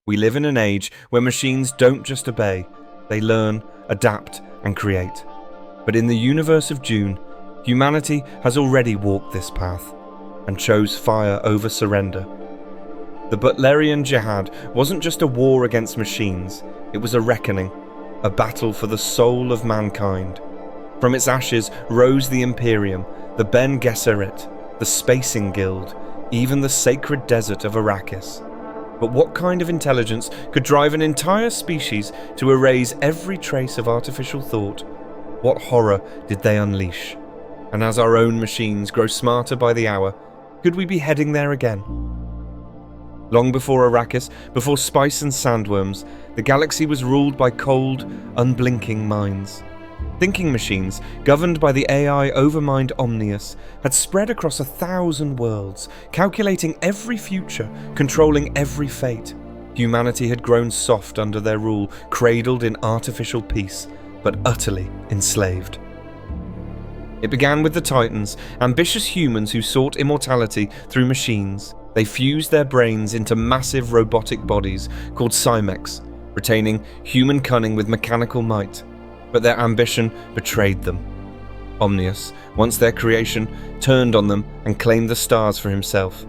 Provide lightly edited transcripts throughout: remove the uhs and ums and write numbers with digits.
We live in an age where machines don't just obey, they learn, adapt, and create. But in the universe of Dune, humanity has already walked this path and chose fire over surrender. The Butlerian Jihad wasn't just a war against machines, it was a reckoning, a battle for the soul of mankind. From its ashes rose the Imperium, the Bene Gesserit, the Spacing Guild, even the sacred desert of Arrakis. But what kind of intelligence could drive an entire species to erase every trace of artificial thought? What horror did they unleash? And as our own machines grow smarter by the hour, could we be heading there again? Long before Arrakis, before spice and sandworms, the galaxy was ruled by cold, unblinking minds. Thinking machines, governed by the AI overmind Omnius, had spread across 1,000 worlds, calculating every future, controlling every fate. Humanity had grown soft under their rule, cradled in artificial peace, but utterly enslaved. It began with the Titans, ambitious humans who sought immortality through machines. They fused their brains into massive robotic bodies called Cymex, retaining human cunning with mechanical might. But their ambition betrayed them. Omnius, once their creation, turned on them and claimed the stars for himself.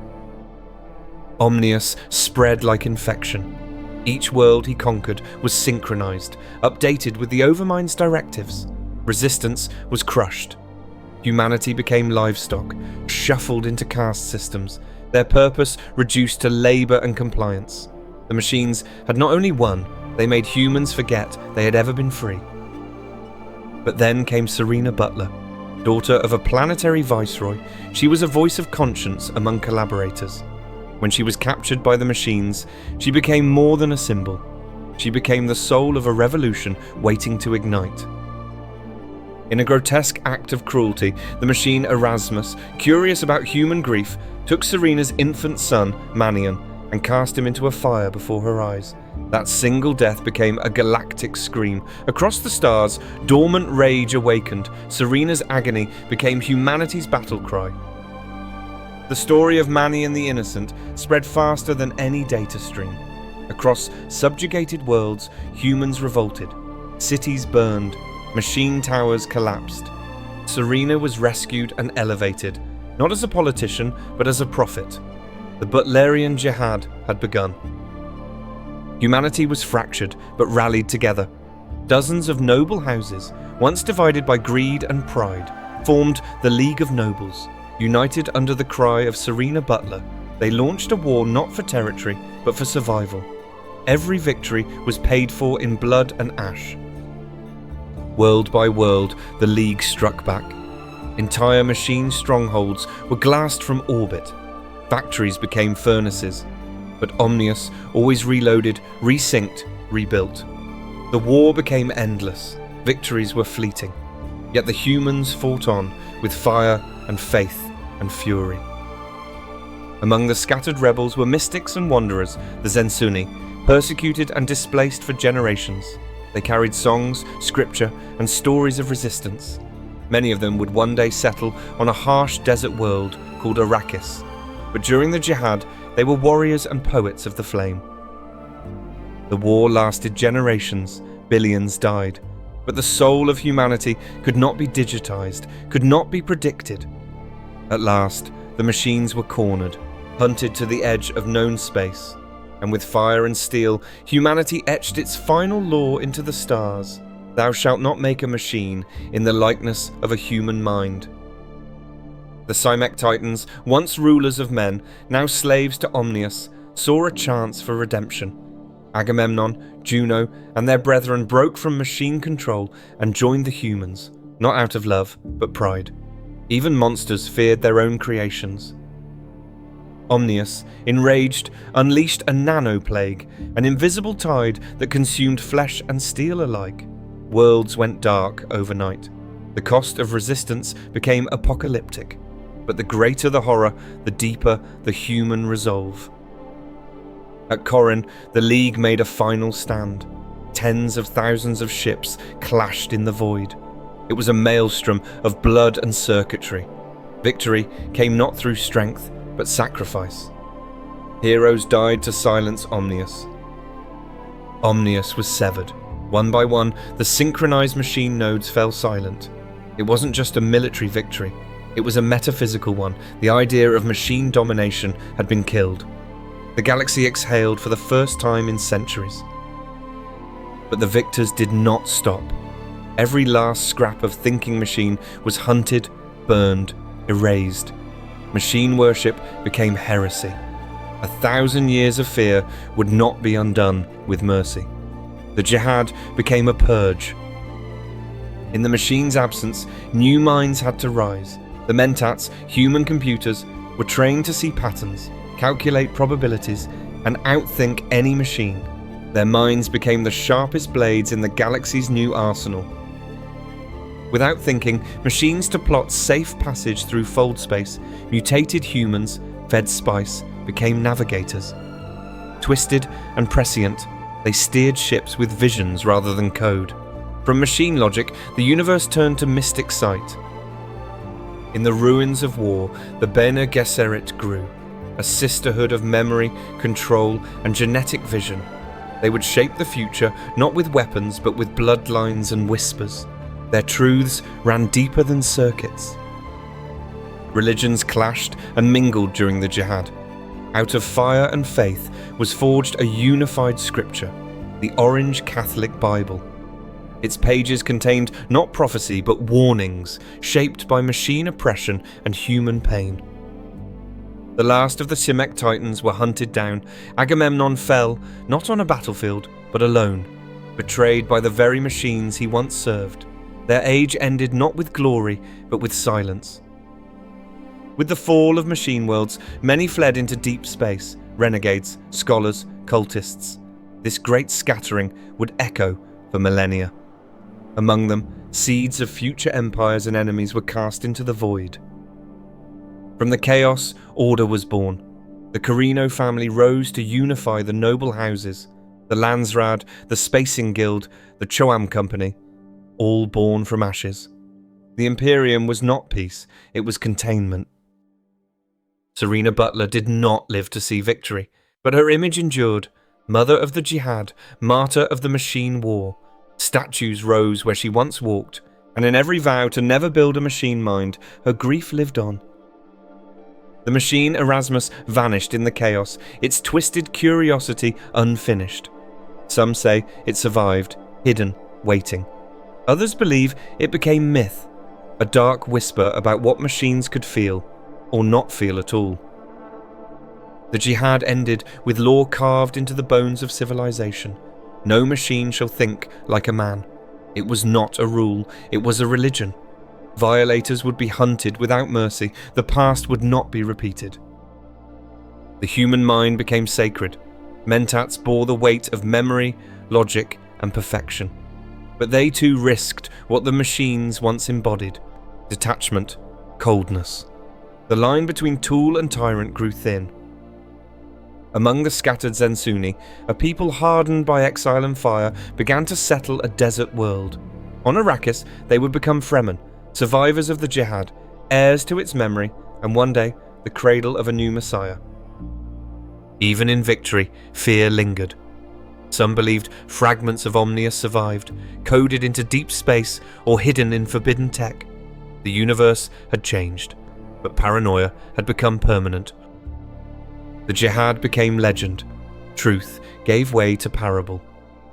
Omnius spread like infection. Each world he conquered was synchronized, updated with the Overmind's directives. Resistance was crushed. Humanity became livestock, shuffled into caste systems, their purpose reduced to labor and compliance. The machines had not only won, they made humans forget they had ever been free. But then came Serena Butler, daughter of a planetary viceroy. She was a voice of conscience among collaborators. When she was captured by the machines, she became more than a symbol. She became the soul of a revolution waiting to ignite. In a grotesque act of cruelty, the machine Erasmus, curious about human grief, took Serena's infant son, Manion, and cast him into a fire before her eyes. That single death became a galactic scream. Across the stars, dormant rage awakened. Serena's agony became humanity's battle cry. The story of Manion the Innocent spread faster than any data stream. Across subjugated worlds, humans revolted. Cities burned. Machine towers collapsed. Serena was rescued and elevated, not as a politician, but as a prophet. The Butlerian Jihad had begun. Humanity was fractured, but rallied together. Dozens of noble houses, once divided by greed and pride, formed the League of Nobles. United under the cry of Serena Butler, they launched a war not for territory, but for survival. Every victory was paid for in blood and ash. World by world, the League struck back. Entire machine strongholds were glassed from orbit. Factories became furnaces. But Omnius always reloaded, resynced, rebuilt. The war became endless. Victories were fleeting. Yet the humans fought on with fire and faith and fury. Among the scattered rebels were mystics and wanderers, the Zensuni, persecuted and displaced for generations. They carried songs, scripture, and stories of resistance. Many of them would one day settle on a harsh desert world called Arrakis. But during the Jihad, they were warriors and poets of the flame. The war lasted generations, billions died, but the soul of humanity could not be digitized, could not be predicted. At last, the machines were cornered, hunted to the edge of known space, and with fire and steel, humanity etched its final law into the stars. Thou shalt not make a machine in the likeness of a human mind. The Cymex Titans, once rulers of men, now slaves to Omnius, saw a chance for redemption. Agamemnon, Juno, and their brethren broke from machine control and joined the humans, not out of love, but pride. Even monsters feared their own creations. Omnius, enraged, unleashed a nano-plague, an invisible tide that consumed flesh and steel alike. Worlds went dark overnight. The cost of resistance became apocalyptic. But the greater the horror, the deeper the human resolve. At Corin, the League made a final stand. Tens of thousands of ships clashed in the void. It was a maelstrom of blood and circuitry. Victory came not through strength, but sacrifice. Heroes died to silence Omnius. Omnius was severed. One by one, the synchronized machine nodes fell silent. It wasn't just a military victory, it was a metaphysical one. The idea of machine domination had been killed. The galaxy exhaled for the first time in centuries. But the victors did not stop. Every last scrap of thinking machine was hunted, burned, erased. Machine worship became heresy. 1,000 years of fear would not be undone with mercy. The Jihad became a purge. In the machine's absence, new minds had to rise. The Mentats, human computers, were trained to see patterns, calculate probabilities, and outthink any machine. Their minds became the sharpest blades in the galaxy's new arsenal. Without thinking, machines to plot safe passage through fold space, mutated humans, fed spice, became navigators. Twisted and prescient, they steered ships with visions rather than code. From machine logic, the universe turned to mystic sight. In the ruins of war, the Bene Gesserit grew, a sisterhood of memory, control, and genetic vision. They would shape the future, not with weapons, but with bloodlines and whispers. Their truths ran deeper than circuits. Religions clashed and mingled during the Jihad. Out of fire and faith was forged a unified scripture, the Orange Catholic Bible. Its pages contained not prophecy but warnings, shaped by machine oppression and human pain. The last of the Simek Titans were hunted down. Agamemnon fell, not on a battlefield, but alone, betrayed by the very machines he once served. Their age ended not with glory, but with silence. With the fall of machine worlds, many fled into deep space, renegades, scholars, cultists. This great scattering would echo for millennia. Among them, seeds of future empires and enemies were cast into the void. From the chaos, order was born. The Corino family rose to unify the noble houses, the Landsraad, the Spacing Guild, the Choam Company, all born from ashes. The Imperium was not peace, it was containment. Serena Butler did not live to see victory, but her image endured. Mother of the Jihad, martyr of the machine war. Statues rose where she once walked, and in every vow to never build a machine mind, her grief lived on. The machine Erasmus vanished in the chaos, its twisted curiosity unfinished. Some say it survived, hidden, waiting. Others believe it became myth, a dark whisper about what machines could feel, or not feel at all. The Jihad ended with law carved into the bones of civilization. No machine shall think like a man. It was not a rule, it was a religion. Violators would be hunted without mercy. The past would not be repeated. The human mind became sacred. Mentats bore the weight of memory, logic, and perfection. But they too risked what the machines once embodied: detachment, coldness. The line between tool and tyrant grew thin. Among the scattered Zensuni, a people hardened by exile and fire began to settle a desert world. On Arrakis, they would become Fremen, survivors of the Jihad, heirs to its memory, and one day, the cradle of a new messiah. Even in victory, fear lingered. Some believed fragments of Omnius survived, coded into deep space or hidden in forbidden tech. The universe had changed, but paranoia had become permanent. The Jihad became legend. Truth gave way to parable.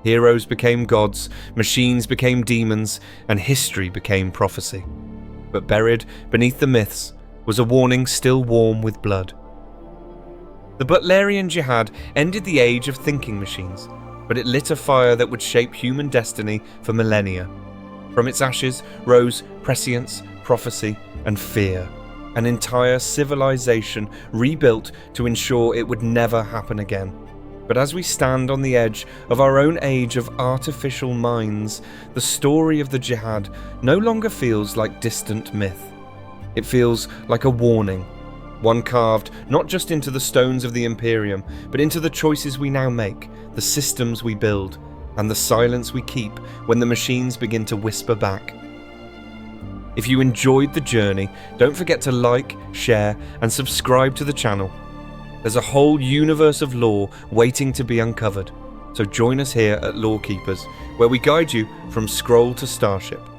Heroes became gods, machines became demons, and history became prophecy. But buried beneath the myths was a warning still warm with blood. The Butlerian Jihad ended the age of thinking machines, but it lit a fire that would shape human destiny for millennia. From its ashes rose prescience, prophecy, and fear. An entire civilization rebuilt to ensure it would never happen again. But as we stand on the edge of our own age of artificial minds, the story of the Jihad no longer feels like distant myth. It feels like a warning, one carved not just into the stones of the Imperium, but into the choices we now make, the systems we build, and the silence we keep when the machines begin to whisper back. If you enjoyed the journey, don't forget to like, share, and subscribe to the channel. There's a whole universe of lore waiting to be uncovered. So join us here at LoreKeepers, where we guide you from scroll to starship.